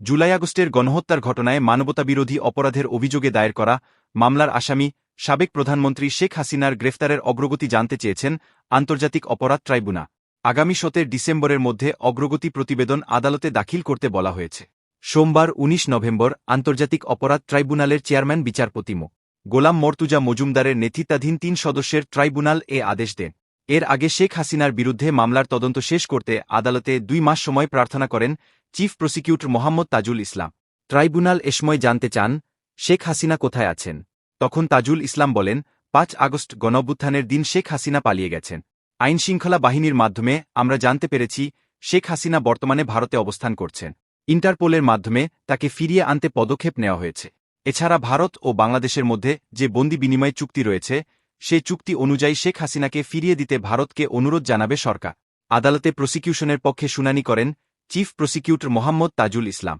জুলাই-আগস্টের গণহত্যার ঘটনায় মানবতাবিরোধী অপরাধের অভিযোগে দায়ের করা মামলার আসামি সাবেক প্রধানমন্ত্রী শেখ হাসিনার গ্রেফতারের অগ্রগতি জানতে চেয়েছেন আন্তর্জাতিক অপরাধ ট্রাইব্যুনাল। আগামী 17 ডিসেম্বরের মধ্যে অগ্রগতি প্রতিবেদন আদালতে দাখিল করতে বলা হয়েছে। সোমবার 19 নভেম্বর আন্তর্জাতিক অপরাধ ট্রাইব্যুনালের চেয়ারম্যান বিচারপতি মো. গোলাম মর্তুজা মজুমদারের নেতৃত্বাধীন 3 সদস্যের ট্রাইব্যুনাল এ আদেশ দেন। এর আগে শেখ হাসিনার বিরুদ্ধে মামলার তদন্ত শেষ করতে আদালতে 2 মাস সময় প্রার্থনা করেন chief prosecutor Mohammad Tajul Islam. Tribunal এ সময় জানতে চান, শেখ হাসিনা কোথায় আছেন? তখন তাজুল ইসলাম বলেন, 5 আগস্ট গণঅভ্যুত্থানের দিন শেখ হাসিনা পালিয়ে গেছেন। আইনশৃঙ্খলা বাহিনীর মাধ্যমে আমরা জানতে পেরেছি শেখ হাসিনা বর্তমানে ভারতে অবস্থান করছেন। ইন্টারপোলের মাধ্যমে তাকে ফিরিয়ে আনতে পদক্ষেপ নেওয়া হয়েছে। এছাড়া ভারত ও বাংলাদেশের মধ্যে যে বন্দি বিনিময় চুক্তি রয়েছে, সেই চুক্তি অনুযায়ী শেখ হাসিনাকে ফিরিয়ে দিতে ভারতকে অনুরোধ জানাবে সরকার। আদালতে প্রসিকিউশনের পক্ষে শুনানি করেন চিফ প্রসিকিউটর মোহাম্মদ তাজুল ইসলাম।